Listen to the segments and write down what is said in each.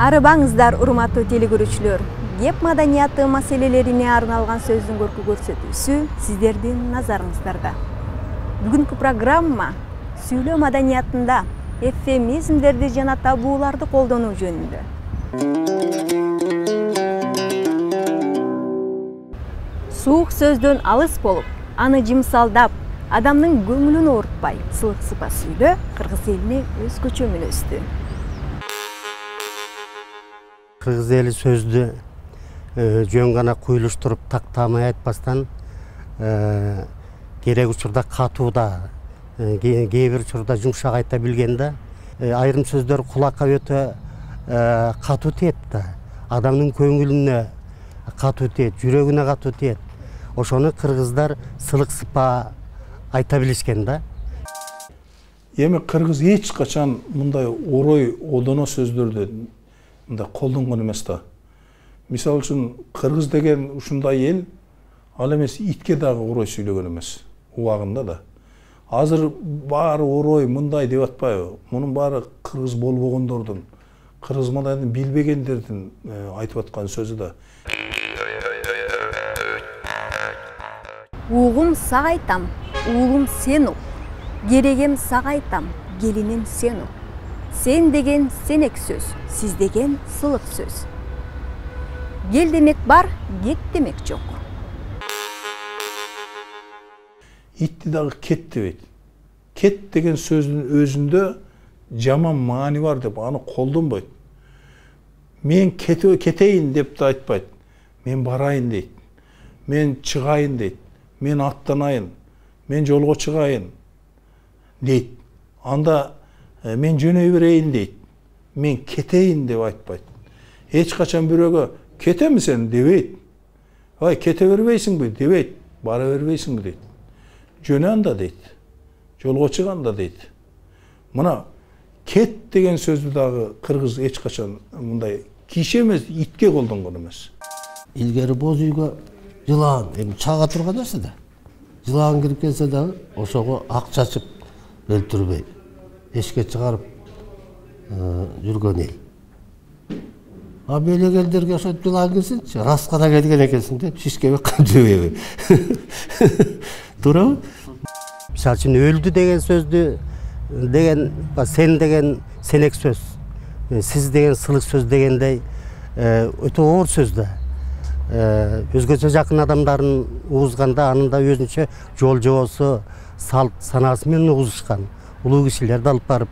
Арыбаңыздар, урматтуу телекөрүүчүлөр. Кеп маданияты маселелерине арналган сөздүн көркү көрсөтүүсү сиздердин назарыңыздарда. Бүгүнкү программа сүйлөө маданиятында эвфемизмдерди жана табууларды колдонуу жөнүндө. Суук сөздөн алыс болуп, аны жымсалдап, адамдын көңүлүн оорутпай, сылык-сыпа сүйлөө кыргыз элине өзгөчө мүнөздүү. Кыргыз эли сөздү жөн гана куйлуштуруп тактамай айтпастан керек учурда катуу да, кээ бир учурда жумшак айта билген да. Айрым сөздөр кулакка өтө катуу тиет да. Адамдын көңүлүнө катуу тиет, жүрөгүнө катуу тиет. Ошону кыргыздар сылык-сыпа айта билишкен да. Эми кыргыз эч качан мындай орой одоно сөздөрдү мындай колдонгон эмес да. Мисалы үчүн кыргыз деген ушундай эл, ал эмес итке дагы орой сүйлөгөн эмес убагында да. Азыр баары орой мындай деп атпайбы? Мунун баары кыргыз болбогондордун, кыргыз маданияты билбегендердин айтып аткан сөзү да. Угум сага айтам, уулум сен ук. Керегем сага айтам, келиним сен ук. Сен деген сенек сөз, сиз деген сылык сөз. Гел демек бар, кет демек жок. Итти дагы кет дебейт. Кет деген сөздүн өзүндө жаман маани бар деп аны колдонбойт. Мен кетейин деп да айтпайт. Мен барайын дейт. Мен чыгайын дейт. Мен аттанайын. Мен жолго чыгайын дейт. Анда мен жөнөй берейин дейт. Мен кетейин деп айтпайт. Эч качан бирөөгө кетеми сен дебейт. Ай кете бербейсиңби дебейт. Бара бербейсиңби дейт. Жөнө анда дейт. Жолго чыганда дейт. Мына кет деген сөздү дагы кыргыз эч качан мындай киши эмес, итке колдонгон эмес. Илгери боз үйгө жылаан, эми чага турган нерсе да. Жылаан кирип келсе дагы ошого ак чачып өлтүрбөй, эшикке чыгарып жүргөн эл. А белегелдерге ошо жылаан кирсинчи, раскана келген экенсиң деп шишкеби камжыбайбы. Туурабы? Мисалы үчүн өлдү деген сөздү деген, сен деген сенек сөз, сиз деген сылык сөз дегендей өтө оор сөз да. Өзгөчө жакын адамдарын угузганда анын да өзүнчө жол жобосу, салт санаасы менен угузушкан. Улуу кишилерди алып барып,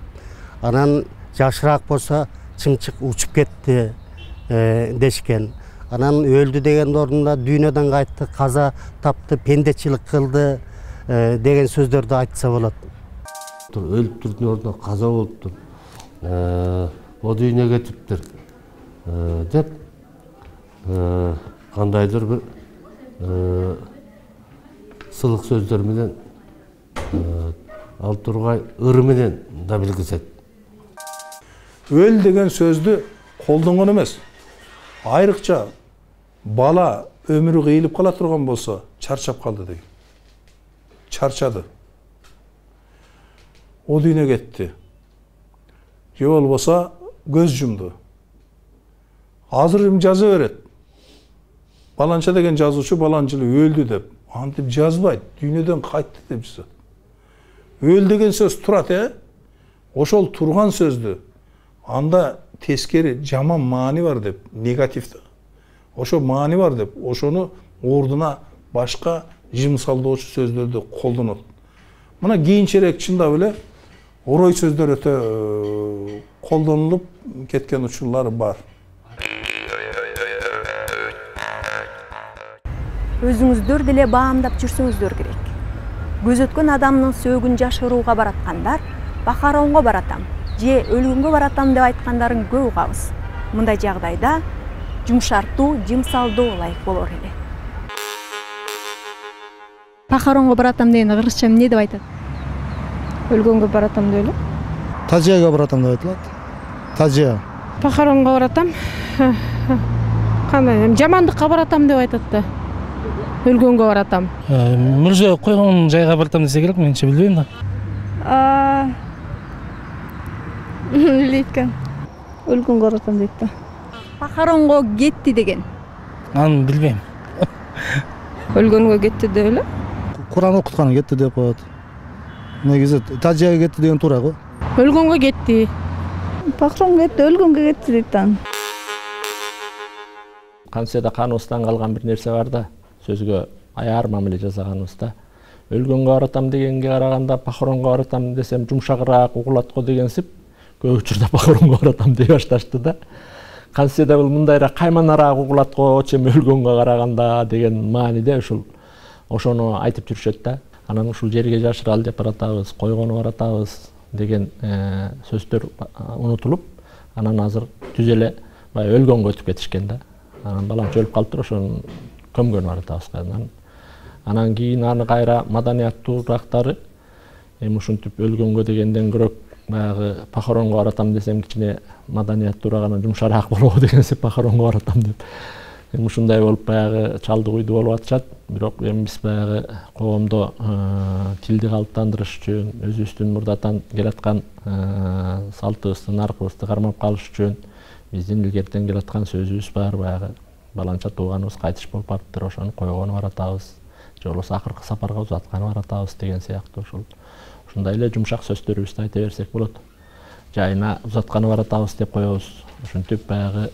анан жашыраак болсо чымчык учуп кетти дешкен. Анан өлдү деген ордунда дүйнөдөн кайтты, каза тапты, пендечилик кылды деген сөздөрдү айтса болот. Өлүптүрдүн ордуна каза болуптур, о дүйнөгө кетиптир деп кандайдыр бир сылык сөздөр менен ал тургай ыры менен да билгизет. Өл деген сөздү колдонгон эмес. Айрыкча бала өмүрү кыйылып кала турган болсо, чарчап калды деген. Чарчады. О дүйнө кетти. Же болбосо көз жумду. Азыр жаза берет. Баланча деген жазуучу баланчылы өлдү деп, антип жазбайт, дүйнөдөн кайтты деп жазат. Өл деген сөз турат, ошол турган сөздү анда тескери жаман маани бар деп, негативді. Ошо маани бар деп, ошону ордуна башка жымсалдоочу сөздөрдү колдонот. Мына кийинчерээк чындап эле орой сөздөр өтө колдонулуп кеткен учурлары бар. Өзүңүздөр деле баамдап жүрсөңүздөр керек. Көз өткөн адамдын сөөгүн жашырууга бараткандар бакаронго баратам, же өлгөнгө баратам деп айткандарын көп угабыз. Мындай жагдайда жумшартуу, жымсалдоо ылайык болор эле. Пахаронго баратам деген кыргызча эмне деп айтат? Өлгөнгө баратам деп эле. Тажияга баратам деп айтылат. Тажия. Пахаронго баратам. Кандай, жамандыкка баратам деп айтат да. Өлгөнгө баратам. Мүрзө койгон жайга баратам десе керек, менче билбейм да. Билет экен. Өлгөнгө баратам дейт да. похоронго кетти деген. Аны билбейм. Өлгөнгө кетти деп эле. Куран окутканы кетти деп коет. Негизи тажияга кетти деген туура го. Өлгөнгө кетти. Похоронго кетти, өлгөнгө кетти дейт аны. Кансияда каныбыздан калган бир нерсе бар да, сөзгө аяр мамиле жасаганыбыз да. Өлгөнгө баратам дегенге караганда похоронго баратам десем жумшагыраак угулат го дегенсип, көп учурда похоронго баратам дей башташты да. Кансияда бул мындайраак кайманараак угулат го, чем өлгөнгө караганда деген мааниде ошону айтып жүрүшөт да. Анан ушул жерге жашыралы деп баратабыз, койгону баратабыз деген сөздөр унутулуп, анан азыр түз эле баягы өлгөнгө өтүп кетишкен да. Анан баланча өлүп калыптыр, ошону көмгөнү баратабыз кайрадан. Анан кийин аны кайра маданияттуулактары ушинтип өлгөнгө дегенден көрөк баягы похоронго баратам десем кичине маданияттуураак анан жумшараак болобу дегенсип похоронго баратам деп. Ушундай болуп баягы чалдык уйду болуп атышат. Бирок эми биз баягы коомдо тилди калыптандырыш үчүн, өзүбүздүн мурдатан келаткан салтыбызды, наркыбызды кармап калыш үчүн биздин илгертен келаткан сөзүбүз бар, баягы баланча тууганыбыз кайтыш болуп барыптыр, ошону койгону баратабыз. Же болбосо акыркы сапарга узатканы баратабыз деген сыяктуу ушундай эле жумшак сөздөрүбүздү айта берсек болот. Жайына узатканы баратабыз деп коебуз. Ушинтип баягы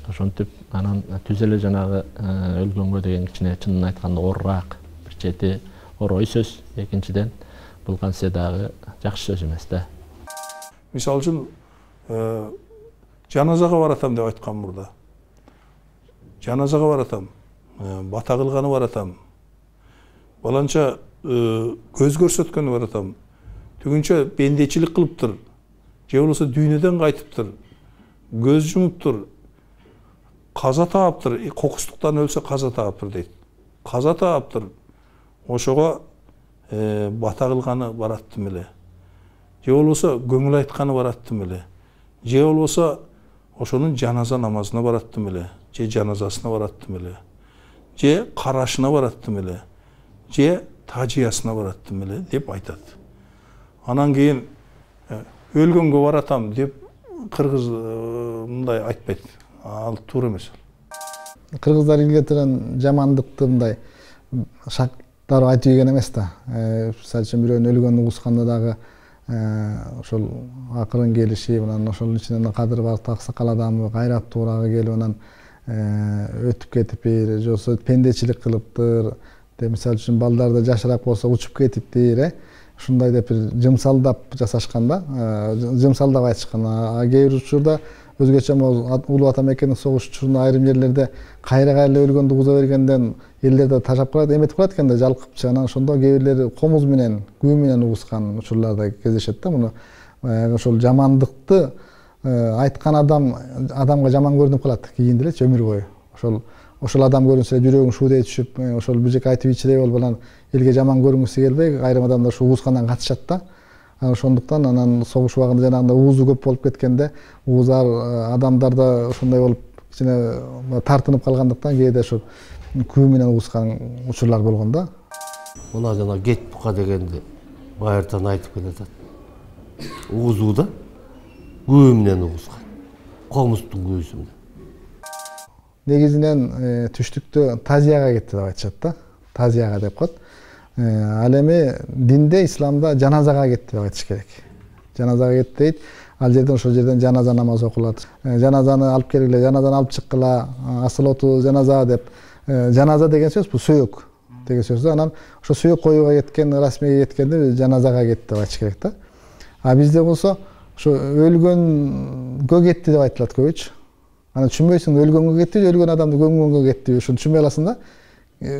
анан түз эле жанагы өлгөнгө деген кичине чынын айтканда оорураак бир чети орой сөз. Экинчиден бул кансиядагы жакшы сөз эмес да. Мисалы үчүн жаназага баратам деп айткан мурда. Жаназага баратам, бата кылганы баратам. Баланча көз көрсөткөнү баратам. Түгүнчө бендечилик кылыптыр. Же болбосо дүйнөдөн кайтыптыр. Көз жумуптур. Каза тааптыр. Кокустуктан өлсө каза тааптыр дейт. Каза тааптыр. Ошого бата кылганы бараттым эле. Же болбосо көңүл айтканы бараттым эле. Же болбосо ошонун жаназа намазына бараттым эле. Же жаназасына бараттым эле. Же карашына бараттым эле. Же тажиясына бараттым эле деп айтат. Анан кийин өлгөнгө баратам деп кыргыз мындай айтпайт. Ал туура эмес. Кыргыздар илгертен жамандыкты мындай шактар айтып ийген эмес да. Мисалы үчүн бирөөнүн өлгөнүн угусканда дагы ошол акырын келиши, анан ошол ичинен кадыр бар аксакал адамы кайраттуураак келип анан өтүп кетиптир, же болбосо пендечилик кылыптыр. Мисалы үчүн балдарды жашыраак болсо учуп кетиптир, ушундай деп жымсалдап жасашкан да, жымсалдап айтышкан. Кээ бир учурда өзгөчө улуу ата мекендик согуш учурунда айрым жерлерде кайра эле өлгөндү угуза бергенден элдерде тажап калат, эметип калат экен да, жалкыпчы. Анан ошондо кээ бирлери комуз менен, күү менен угускан учурларда кездешет да. Муну ошол жамандыкты айткан адамга жаман көрүнүп калат кийин делечи өмүр бою. Ошол адам көрүнсө жүрөгүң шуудей түшүп, ошол бижек айтып ичирей болуп анан элге жаман көрүнгүсү келбей, айрым адамдар ушу угускандан качышат да. Ошондуктан анан согуш убагында жанагындай уузу көп болуп кеткенде, уузар адамдарда ошондой болуп кичине тартынып калгандыктан кээде ошо күү менен угускан учурлар болгон да. Мына жана кет бука дегенди байыртан айтып келатат. Угузууда күү менен угускан. Комустун күүсү менен. Негизинен түштүктө тазияга кетти деп айтышат да. Тазияга деп коет. Ал эми динде, исламда жаназага кетти деп айтыш керек. Жаназага кетти дейт. Ал жерден ошол жерден жаназа намазы окулат. Жаназаны алып келгиле, жаназаны алып чыккыла, асыл оту жаназа деп. Жаназа деген сөз бул сөөк деген сөз да. Анан ошо сөөк коюуга кеткен, расмиге кеткенде жаназага кетти деп айтыш керек да. А бизде болсо ошо өлгөнгө кетти деп айтылат көбүчө. Аны түшүнбөйсүң, өлгөнгө кетти, өлгөн адамды көмгөнгө кетти, ошону түшүнбөй аласың да.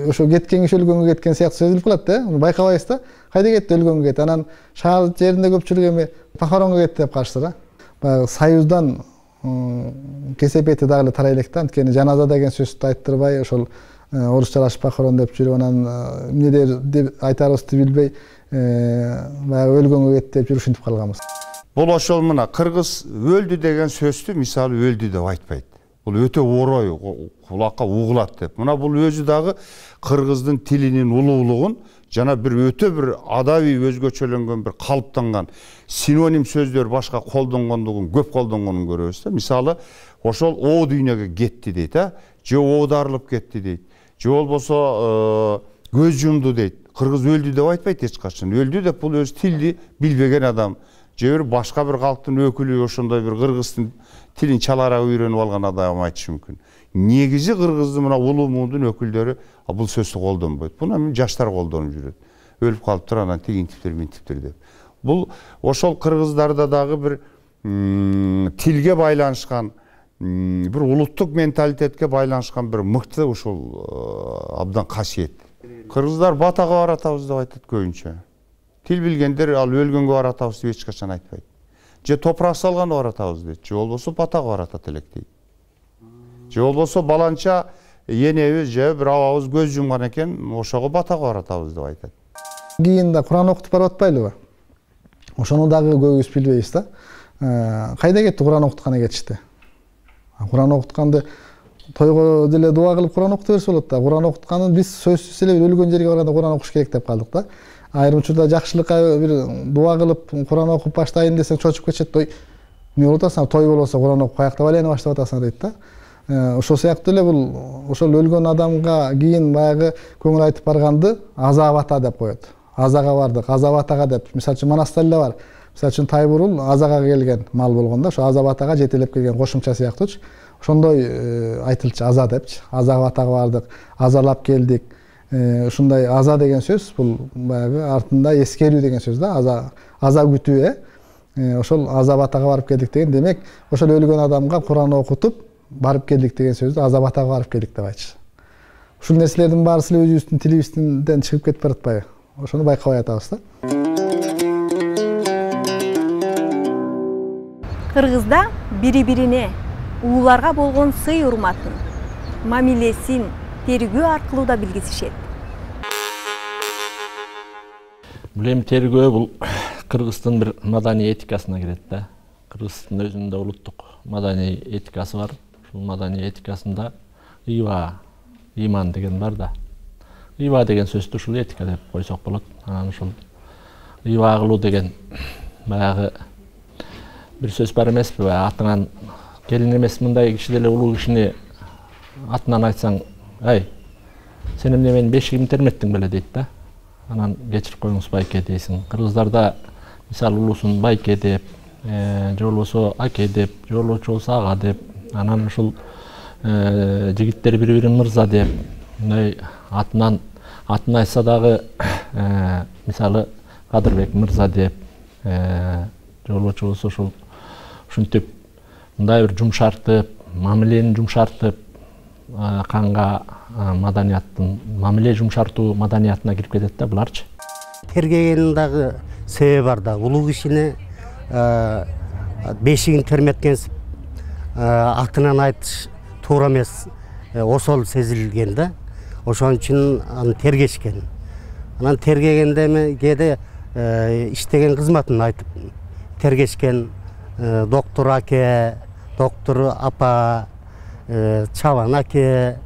Ошо кеткен киши өлгөнгө кеткен сыяктуу сезилип калат да. Муну байкабайсыз да. Кайда кетти, өлгөнгө кетти. Анан шаар жеринде көпчүлүк эми похоронго кетти деп калышты да. Баягы союздан кесепети дагы эле тарай элек да. Анткени жаназа деген сөздү айттырбай, ошол орусчалашып похорон деп жүрүп анан эмне деп айтарыбызды билбей, баягы өлгөнгө кетти деп жүрүп ушинтип калганбыз. Бул ошол мына кыргыз өлдү деген сөздү мисалы өлдү деп айтпайт. Бул өтө орой, кулакка угулат деп. Мына бул өзү дагы кыргыздын тилинин улуулугун жана бир өтө бир адабий өзгөчөлөнгөн бир калыптанган синоним сөздөр башка колдонгондугун, көп колдонгонун көрөбүз да. Мисалы ошол о дүйнөгө кетти дейт, же оодарылып кетти дейт, же болбосо көз жумду дейт. Кыргыз өлдү деп айтпайт эч качан. Өлдү деп бул өз тилди билбеген адам, же бир башка бир калктын өкүлү ошондой бир кыргыздын тилин чалараак үйрөнүп алган адам айтышы мүмкүн. Негизи кыргыздын мына улуу муундун өкүлдөрү бул сөздү колдонбойт. Буну жаштар колдонуп жүрөт. Өлүп калыптыр, анан тигинтиптир, минтиптир деп. Бул ошол кыргыздарда дагы бир тилге байланышкан, бир улуттук менталитетке байланышкан бир мыкты ушул абдан касиет. Кыргыздар батага баратабыз деп айтат көбүнчө. Тил билгендер ал өлгөнгө баратабыз деп эч качан айтпайт. Же топурак салганга баратабыз дейт, же болбосо батага баратат элек дейт. Же болбосо баланча энебиз же бир абабыз көз жумган экен, ошого батага баратабыз деп айтат. Кийин да Куран окутуп барып атпайлыбы? Ошону дагы көбүбүз билбейбиз да. Кайда кетти Куран окутканы кетишти? Куран окутканды тойго деле дуа кылып Куран окута берсе болот да. Куран окутканын биз сөзсүз эле өлгөн жерге барганда Куран окуш керек деп калдык да. Айрым учурда жакшылыкка бир дуа кылып Куран окуп баштайын десең чочуп кетет. Той эмне болот, той болбосо Куран окуп каякта балени баштап атасың дейт да. Ошол сыяктуу эле бул ошол өлгөн адамга кийин баягы көңүл айтып барганды азап ата деп коет. Азага бардык, азап атага деп. Мисалы үчүн Манастар эле бар. Мисалы үчүн Тайбурул азага келген мал болгондо, ошо азап атага жетелеп келген кошумча сыяктуучу. Ошондой айтылчу аза депчи. Азап атага бардык, азалап келдик. Ушундай аза деген сөз бул баягы артында эскерүү деген сөз да. Аза күтүү. Ошол азап атага барып келдик деген демек, ошол өлгөн адамга Куран окутуп барып келдик деген сөздү азап атага барып келдик деп айтчу. Ушул нерселердин баарысы эле өзүбүздүн тилибизден чыгып кетип баратпайбы? Ошону байкабай атабыз да. Кыргызда бири-бирине ууларга болгон сый урматын, мамилесин тергөө аркылуу да билгизишет. Бул эми тергөө бул Кыргыздын бир маданий этикасына кирет да. Кыргыздын өзүнүн да улуттук маданий этикасы бар. Ушул маданий этикасында ыйба, иман деген бар да. Ыйба деген сөздү ушул этика деп койсок болот. Анан ушул ыйба кылуу деген баягы бир сөз бар эмеспи? Атыңан келин эмес мындай киши деле улуу кишини атынан айтсаң, "Ай, сен эмне менин бешигимди терметтиң беле?" дейт да. Анан кечирип коюңуз байке дейсиң. Кыргыздарда мисалы улуусун байке деп, же болбосо аке деп, же болбосо ага деп, анан ушул жигиттер бири-бирин мырза деп, мындай атын айтса дагы мисалы Кадырбек мырза деп, же болбосо ушул ушинтип мындай бир жумшартып, мамилени жумшартып, канга маданияттын, мамиле жумшартуу маданиятына кирип кетет да буларчы. Тергегенин дагы себеби бар да. Улуу кишини бешигин терметкенсип атынан айтыш туура эмес, осол сезилген да. Ошон үчүн аны тергешкен. Анан тергегенде эми кээде иштеген кызматын айтып тергешкен. Доктор аке, доктор апа, чабан аке,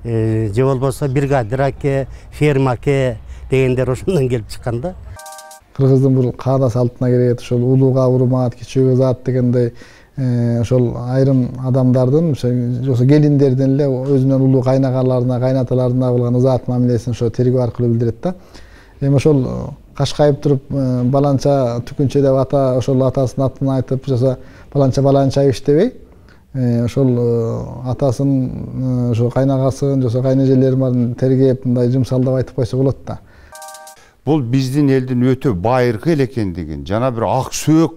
же болбосо бригадир аке, ферма аке дегендер ошондон келип чыккан да. Кыргыздын бул каада салтына кирет, ошол улууга урмат, кичүүгө зат дегендей ошол айрым адамдардын, ошо келиндердин эле өзүнөн улуу кайнагаларына, кайнаталарына болгон ызаат мамилесин ошо тергөө аркылуу билдирет да. Эми ошол кашкайып туруп баланча түкүнчө деп ата ошол атасынын атын айтып, баланча иштебей, ошол атасын, ошо кайнагасын, ошо кайнежелерин баарын тергеп, мындай жумсалдап айтып койсо болот да. Бул биздин элдин өтө байыркы эле экендигин, жана бир ак сөөк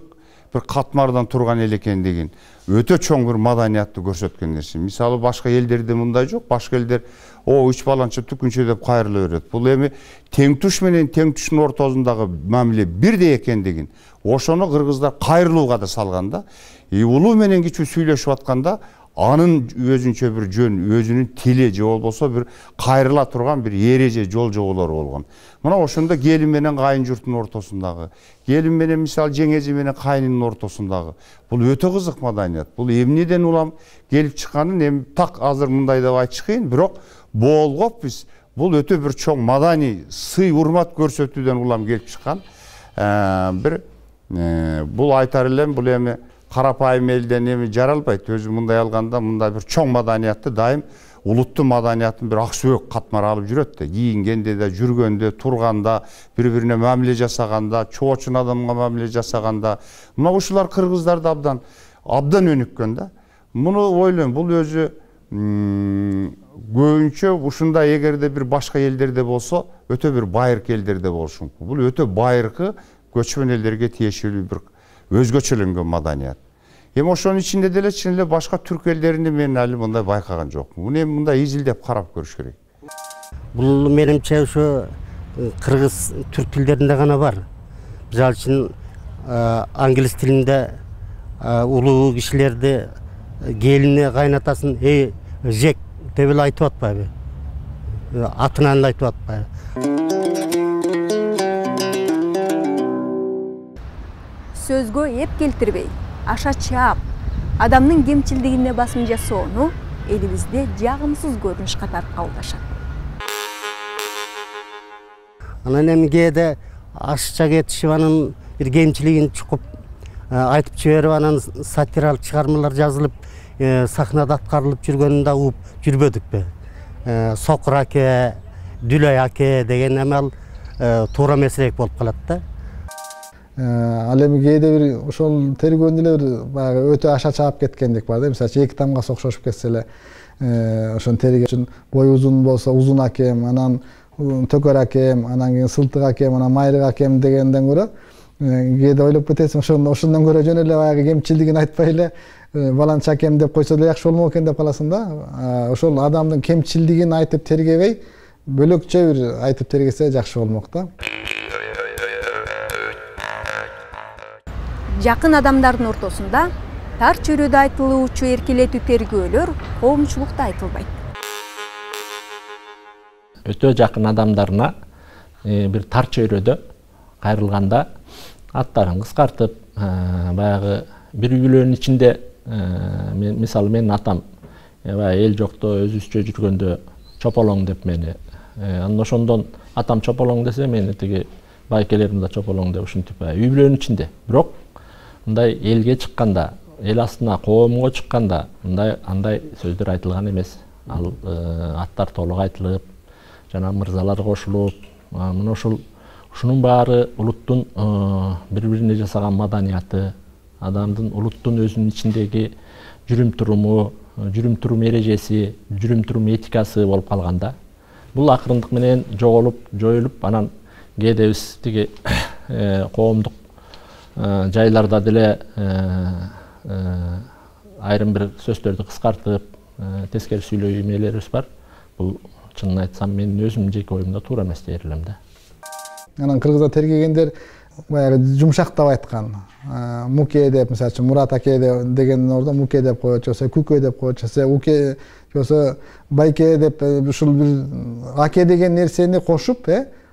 бир катмардан турган эле экендигин өтө чоң бир маданиятты көрсөткөн нерсе. Мисалы башка элдерде мындай жок, башка элдер үч баланча түкүнчө деп кайрыла берет. Бул эми тең туш менен тең туштун ортосундагы мамиле бирдей экендигин, ошону кыргыздар кайрылууга да салган да. Улуу менен кичүү сүйлөшүп атканда анын өзүнчө бир жөн, өзүнүн тили же болбосо бир кайрыла турган бир эреже, жол жоболору болгон. Мына ошондо келин менен кайын журттун ортосундагы, келин менен мисалы жеңези менен кайнынын ортосундагы бул өтө кызык маданият. Бул эмнеден улам келип чыкканын эми так азыр мындай деп айтыш кыйын, бирок болгоп биз бул өтө бир чоң маданий сый урмат көрсөтүүдөн улам келип чыккан бир бул айтар элем, бул эми карапайым элден эми жаралбайт. Өзү мындай алганда мындай бир чоң маданиятты дайым улуттун маданиятын бир ак сөөк катмар алып жүрөт да. Кийингенде да, жүргөндө, турганда, бири-бирине мамиле жасаганда, чоочун адамга мамиле жасаганда, мына ушулар кыргыздарда абдан өнүккөн да. Муну ойлойм, бул өзү көбүнчө ушундай эгерде бир башка элдерде болсо, өтө бир байыркы элдерде болушу мүмкүн. Бул өтө байыркы көчмөн элдерге тиешелүү бир өзгөчөлөнгөн маданият. Эми ошонун ичинде деле чын эле башка түрк элдеринде мен али мындай байкаган жокмун. Муну эми мындай изилдеп карап көрүш керек. Бул менимче ушу кыргыз түрк тилдеринде гана бар. Мисалы үчүн англис тилинде улуу кишилерди келине кайнатасын жек деп эле айтып атпайбы? Атынан эле айтып атпайбы? Сөзгө эп келтирбей, аша чаап, адамдын кемчилдигине басым жасоону элибизде жагымсыз көрүнүш катары кабылдашат. Анан эми кээде ашыкча кетишип анын бир кемчилигин чукуп айтып жиберип, анан сатиралык чыгармалар жазылып, сахнада аткарылып жүргөнүн да угуп жүрбөдүкпү? Сокур аке, Дүлөй аке деген эми ал туура эмесирээк болуп калат да. Ал эми кээде бир ошол тергөөндө эле бир баягы өтө аша чаап кеткендик бар да. Мисалы эки тамга окшошуп кетсе эле ошону терге үчүн бою узун болсо узун акем, анан төкөр акем, анан кийин сылтык акем, анан майрык акем дегенден көрө кээде ойлоп кетесиң, ошондон көрө жөн эле баягы кемчилдигин айтпай эле баланча акем деп койсо деле жакшы болмок экен деп каласың да. Ошол адамдын кемчилдигин айтып тергебей, бөлөкчө бир айтып тергесе жакшы болмок да. Жакын адамдардын ортосунда тар чөйрөдө айтылуучу эркелетүү тергөөлөр коомчулукта айтылбайт. Өтө жакын адамдарына бир тар чөйрөдө кайрылганда аттарын кыскартып, баягы бир үйлөрдүн ичинде, мисалы менин атам эл жокто өзүбүзчө жүргөндө чополоң деп мени, анан ошондон атам чополоң десе, мени тиги байкелерим да чополоң деп ушинтип үй бүлөнүн ичинде. Бирок мындай элге чыкканда, эл астына коомго чыкканда андай сөздөр айтылган эмес. Ал аттар толук айтылып, жана мырзалар кошулуп, мына ушунун баары улуттун бири-бирине жасаган маданияты, адамдын улуттун өзүнүн ичиндеги жүрүм-турум эрежеси, жүрүм-турум этикасы болуп калганда, бул акырындык менен жоголуп, жоюлуп, анан кээде биз тиги коомдук жайларда деле айрым бир сөздөрдү кыскартып, тескери сүйлөө эмелерибиз бар. Бул чынын айтсам менин өзүмдүн жеке оюмда туура эмес дей элем да. Анан кыргызда тергегендер баягы жумшактап айткан. Муке деп, мисалы үчүн Мурат аке деген ордо муке деп коет, жоксо күкө деп коет, жоксо уке, жоксо байке деп ушул бир аке деген нерсени кошуп,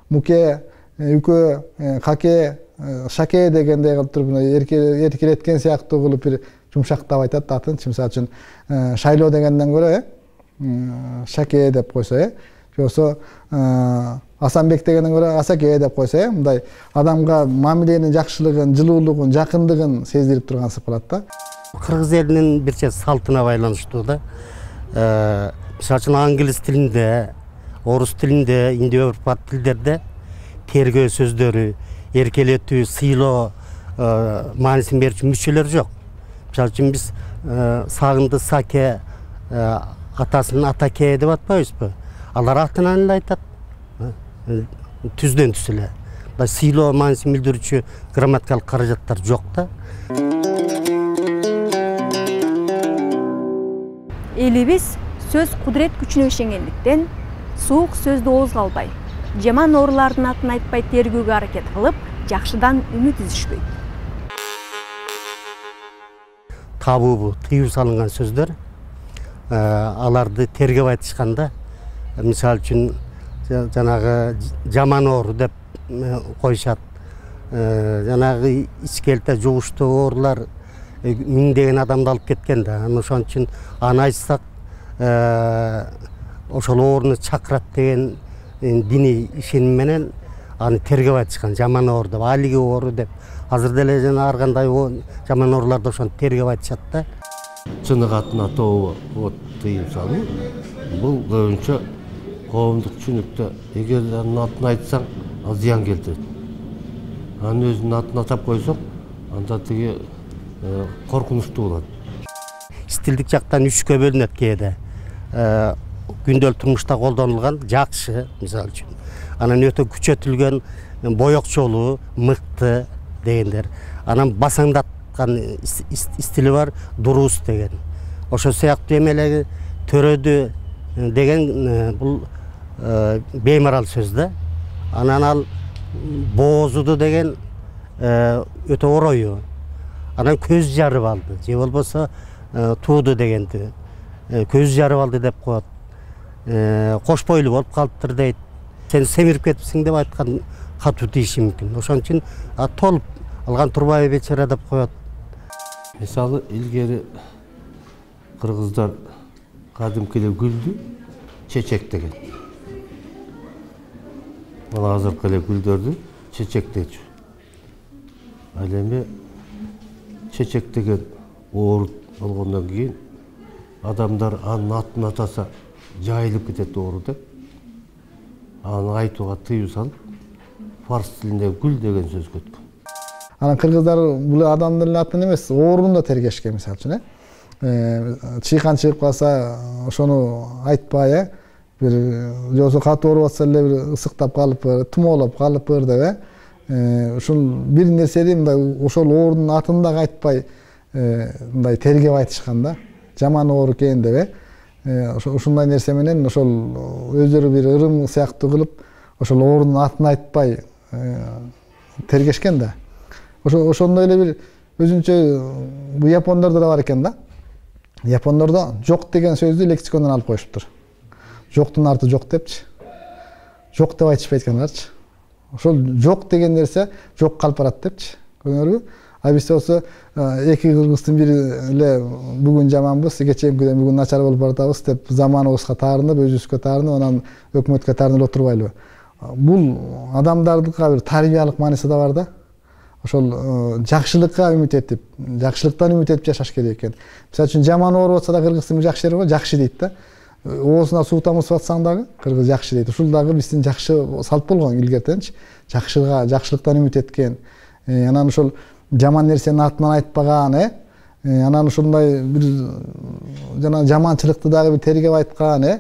муке, үкө, каке, шаке дегендей кылып туруп эркелеткен сыяктуу кылып бир жумшактап айтат атын. Мисалы үчүн шайлоо дегенден көрө шаке деп койсо, жоксо Асанбек дегенден көрө Асаке деп койсо, мындай адамга мамиленин жакшылыгын, жылуулугун, жакындыгын сездирип тургансып калат да. Кыргыз элинин бирче салтына байланыштуу да. Мисалы үчүн англис тилинде, орус тилинде, индо-европа тилдерде тергөө сөздөрү, эркелетүү, сыйлоо маанисин берүүчү мүчөлөр жок. Мисалы үчүн биз сагынды саке, атасын атаке деп атпайбызбы? Алар атынан эле айтат. Түздөн түз эле. Сыйлоо маанисин билдирүүчү грамматикалык каражаттар жок да. Элибиз сөз кудурет күчүнө ишенгендиктен суук сөздү оозго албай, жаман оорулардын атын айтпай тергөөгө аракет кылып, жакшыдан үмүт үзүшпөйт. Табуу, тыюу салынган сөздөр, аларды тергеп айтышканда, мисалы үчүн жанагы жаман оору деп коюшат. Жанагы ичкелте жугуштуу оорулар миңдеген адамды алып кеткен да. Ошон үчүн аны айтсак, ошол ооруну чакырат деген диний ишеним менен аны тергеп айтышкан жаман оор деп, алиги оору деп. Азыр деле жана ар кандай жаман оорларды ошону тергеп айтышат да. Чынык атын атоо тыйым салуу бул көбүнчө коомдук түшүнүктө эгер анын атын айтсаң ал зыян келтирет. Анын өзүнүн атын атап койсок анда тиги коркунучтуу болот. Стилдик жактан үчкө бөлүнөт кээде. Күндөлүк турмушта колдонулган жакшы, мисалы үчүн. Анан өтө күчөтүлгөн боёкчолуу, мыкты дегендер. Анан басаңдаткан стили бар, дурус деген. Ошо сыяктуу эмелеги төрөдү деген бул беймарал сөз да. Анан ал боозуду деген өтө орою. Анан көз жарып алды, же болбосо тууду дегенди. Көз жарып алды деп коет. Кош бойлуу болуп калыптыр дейт. Сен семирип кетипсиң деп айткан катуу тийиши мүмкүн. Ошон үчүн толуп алган турбайбы бечара деп коет. Мисалы илгери кыргыздар кадимки эле гүлдү чечек деген. Мына азыркы эле гүлдөрдү чечек дейчү. Ал эми чечек деген оору болгондон кийин адамдар анын атын атаса жайылып кетет оору деп. Аны айтууга тыюу салып, фарс тилинде гүл деген сөз көткөн. Анан кыргыздар бул адамдын атын эмес, оорун да тергешкен, мисалы үчүн, чыйкан чыгып калса, ошону айтпай, бир жосо катуу ооруп атса эле бир ысыктап калыппыр, тумоолоп калыппыр деп, ушул бир нерсени мындай ошол оорунун атын да айтпай, мындай тергеп айтышкан да, жаман оору экен деп, ушундай нерсе менен ошол өздөрү бир ырым сыяктуу кылып, ошол оорунун атын айтпай тергешкен да. Ошондой эле бир өзүнчө япондордо да бар экен да. Япондордо жок деген сөздү лексикондон алып коюшуптур. Жоктун арты жок депчи. Жок деп айтышпайт экенлерчи. Ошол жок деген нерсе жок калып барат депчи. Көрдүңөрбү? А бизде болсо эки кыргыздын бири эле бүгүн жаманбыз, кечээкиден бүгүн начар болуп баратабыз деп заманыбызга таарынып, өзүбүзгө таарынып, анан өкмөткө таарынып отурбайлыбы? Бул адамдардыкка бир тарбиялык мааниси да бар да. Ошол жакшылыкка үмүт этип, жакшылыктан үмүт этип жашаш керек экен. Мисалы үчүн жаман ооруп атса да кыргыздын жакшы жери бар, жакшы дейт да. Оозуна суу тамызып атсаң дагы кыргыз жакшы дейт. Ушул дагы биздин жакшы салт болгон илгертенчи. Жакшылыктан үмүт эткен. Анан ошол жаман нерсенин артынан айтпаган, анан ушундай бир жана жаманчылыкты дагы бир тергеп айткан,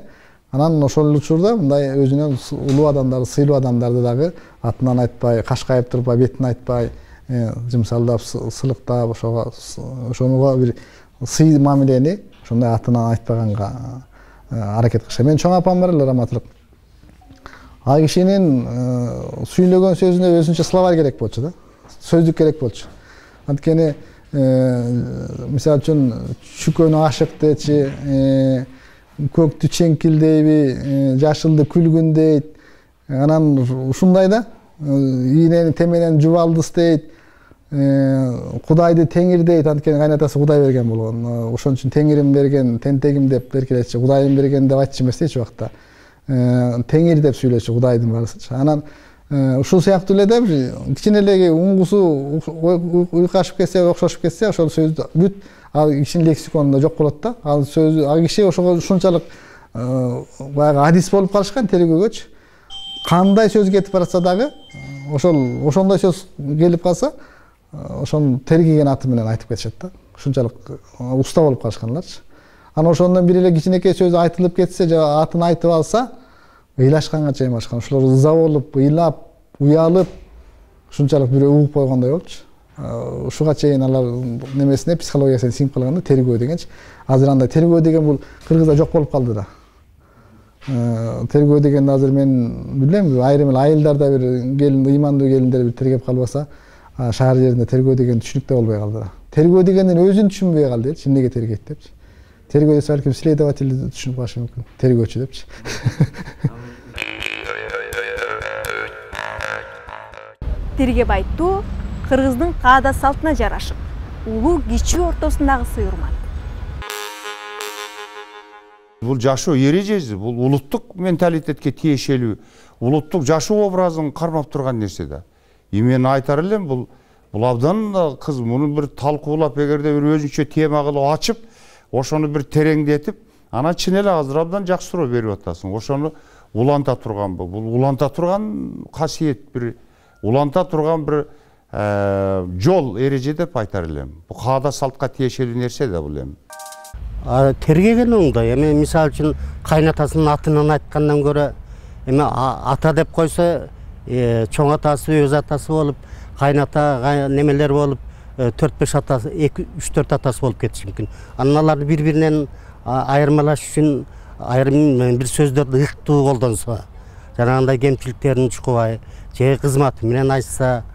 анан ошол учурда мындай өзүнөн улуу адамдарды, сыйлуу адамдарды дагы атынан айтпай, кашкайып турбай, бетин айтпай, жымсалдап, сылыктап, ошого бир сый мамилени ошондой атынан айтпаганга аракет кылышат. Менин чоң апам бар эле, раматылык. Ал кишинин сүйлөгөн сөзүнө өзүнчө словарь керек болчу да. Сөздүк керек болчу. Анткени мисалы үчүн чүкөнү ашык дечи, көктү чеңкилдейби, жашылды күлгүн дейт. Анан ушундай да, ийнени теменен жубалдыс дейт, Кудайды теңир дейт, анткени кайнатасы Кудай берген болгон. Ошон үчүн теңирим берген, тентегим деп беркелечи, Кудайым берген деп айтчу эмес эч убакта. Теңир деп сүйлөчү, Кудайдын баарысычы. Анан ушул сыяктуу эле да бир кичине эле уңгусу уйкашып кетсе, окшошуп кетсе, ошол сөздү бүт ал кишинин лексиконунда жок болот да. Ал сөзү ал киши ошого ушунчалык баягы адис болуп калышкан тергөөгөчү. Кандай сөз кетип баратса дагы, ошондой сөз келип калса, ошону тергеген аты менен айтып кетишет да. Ушунчалык уста болуп калышканларчы. Анан ошондон бир эле кичинекей сөз айтылып кетсе, же атын айтып алса, ыйлашканга чейин башкан. Ошолор ыза болуп, ыйлап, уялып, ушунчалык бирөө угуп койгондой болчу. Ушуга чейин алар немесине, психологиясына сиңип калганда тергөө дегенчи. Азыр андай тергөө деген бул кыргызда жок болуп калды да. Тергөө дегенди азыр мен билем, айрым эле айылдарда бир келин, ыймандуу келиндер бир тергеп калбаса, шаар жеринде тергөө деген түшүнүктүү болбой калды да. Тергөө дегендин өзүн түшүнбөй калды, эмнеге тергейт депчи. Тергөө десе балким следователь түшүнүп калышы мүмкүн. Тергөөчү депчи. Тергеп айтуу кыргыздын каада салтына жарашып, улуу кичүү ортосундагы сый урмат. Бул жашоо эрежеси, бул улуттук менталитетке тиешелүү, улуттук жашоо образын кармап турган нерсе да. Мен айтар элем, бул абдан кыз муну бир талкуулап, эгерде бир өзүнчө тема кылып ачып, ошону бир тереңдетип, анан чын эле азыр абдан жакшы суроо берип атасың. Ошону уланта турганбы? Бул уланта турган касиет, бир уланта турган бир жол эреже деп айтар элем. Бул каада салтка тиешелүү нерсе да бул эми. Тергеген оңдой. Эми мисалы үчүн кайнатасынын атынан айткандан көрө эми ата деп койсо, чоң атасы, өз атасы болуп, кайната немелер болуп, 4-5 атасы, 2-3-4 атасы болуп кетиши мүмкүн. Анан аларды бири-биринен айырмалаш үчүн айрым бир сөздөрдү ыктуу колдонсо, жанагындай кемчиликтерин чукубай, же кызматы менен айтса,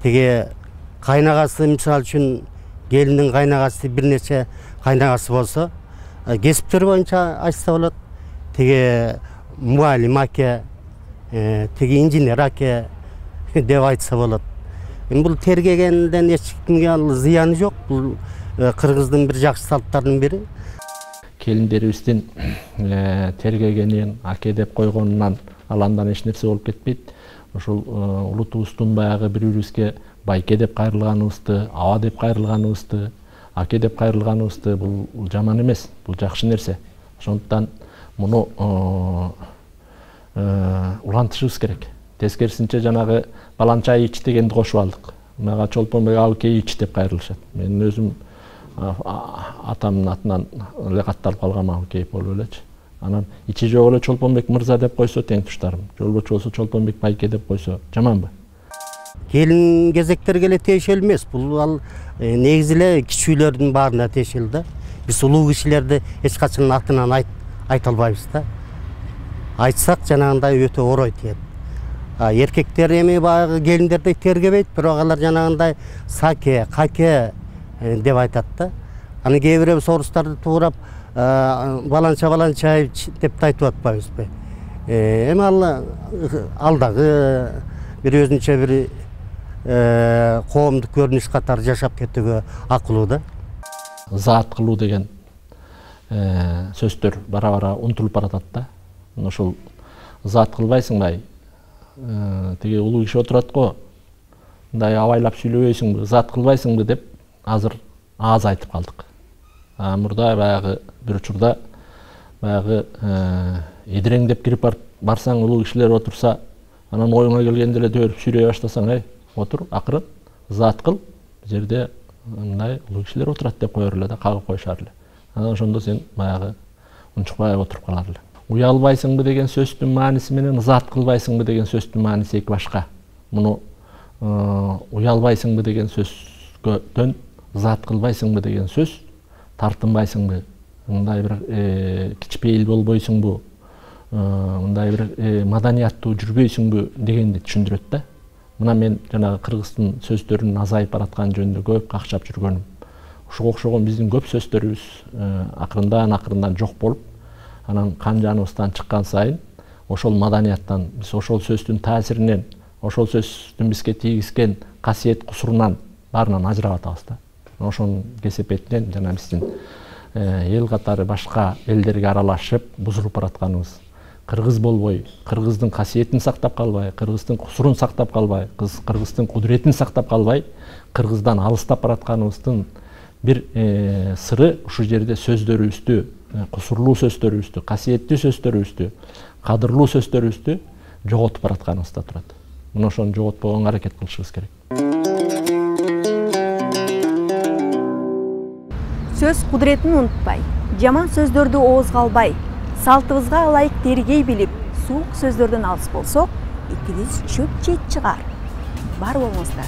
тиги кайнагасы мисалы үчүн келиндин кайнагасы бир нече кайнагасы болсо, кесиптер боюнча айтса болот. Тиги мугалим аке, тиги инженер аке деп айтса болот. Бул тергегенден эч кимге зыяны жок. Бул кыргыздын бир жакшы салттарынын бири. Келиндерибиздин тергегенин, аке деп койгонунан аландан эч нерсе болуп кетпейт. Ошол улутубуздун баягы бири-бирибизге байке деп кайрылганыбызды, аба деп кайрылганыбызды, аке деп кайрылганыбызды бул жаман эмес, бул жакшы нерсе. Ошондуктан муну улантышыбыз керек. Тескерисинче жанагы баланча ич дегенди кошуп алдык. Мага Чолпонбек абыке ич деп кайрылышат. Мен өзүм атамдын атынан эле катталып калгам абыкеев болуп элечи. Анан ичи жок эле Чолпонбек мырза деп койсо тең туштарым. Жолбочу болсо Чолпонбек байке деп койсо жаманбы? Келин кезектерге эле тиешелүү эмес. Бул ал негизи эле кичүүлөрдүн баарына тиешелүү да. Биз улуу кишилерди эч качан атынан айта албайбыз да. Айтсак жанагындай өтө орой тиет. Эркектер эми баягы келиндерди тергебейт, бирок алар жанагындай саке, каке деп айтат да. Аны кээ бирөө сорустарды туурап баланча деп айтып атпайбызбы? Эми ал дагы бир өзүнчө бир коомдук көрүнүш катары жашап кетүүгө акылуу да. Заат кылуу деген сөздөр бара-бара унутулуп баратат да. Ошол заат кылбайсыңбы? Тиги улуу киши отурат го, мындай абайлап сүйлөбөйсүңбү, зат кылбайсыңбы деп азыр аз айтып калдык. Мурда баягы бир учурда баягы эдиреңдеп кирип барсаң, улуу кишилер отурса, анан оюңа келгенде эле дөөрүп сүйлөй баштасаң, отур, акырын, зат кыл, бул жерде мындай улуу кишилер отурат деп коер эле да, кагып коюшар эле. Анан ошондо сен баягы унчукпай отуруп калар эле. Уялбайсыңбы деген сөздүн мааниси менен зат кылбайсыңбы деген сөздүн мааниси эки башка. Муну уялбайсыңбы деген сөздөн зат кылбайсыңбы деген сөз, тартынбайсыңбы, мындай бир кичпейил болбойсуңбу, мындай бир маданияттуу жүрбөйсүңбү дегенди түшүндүрөт да. Мына мен жанагы кыргыздын сөздөрүнүн азайып бараткан жөнүндө көп какчап жүргөнүм. Ошого окшогон биздин көп сөздөрүбүз акырындан жок болуп, анан кан жаныбыздан чыккан сайын ошол маданияттан, биз ошол сөздүн таасиринен, ошол сөздүн бизге тийгизген касиет кусурунан баарынан ажырап атабыз да. Ошонун кесепетинен жана биздин эл катары башка элдерге аралашып бузулуп баратканыбыз, кыргыз болбой, кыргыздын касиетин сактап калбай, кыргыздын кусурун сактап калбай, кыргыздын кудуретин сактап калбай, кыргыздан алыстап баратканыбыздын бир сыры ушул жерде сөздөрүбүздү, кусурлуу сөздөрүбүздү, касиеттүү сөздөрүбүздү, кадырлуу сөздөрүбүздү жоготуп баратканыбызда турат. Мына ошону жоготпогонго аракет кылышыбыз керек. Сөз кудуретин унутпай, жаман сөздөрдү оозго албай, салтыбызга ылайык тергей билип, суук сөздөрдөн алыс болсок, экибиз чөп жейт чыгар. Бар болуңуздар.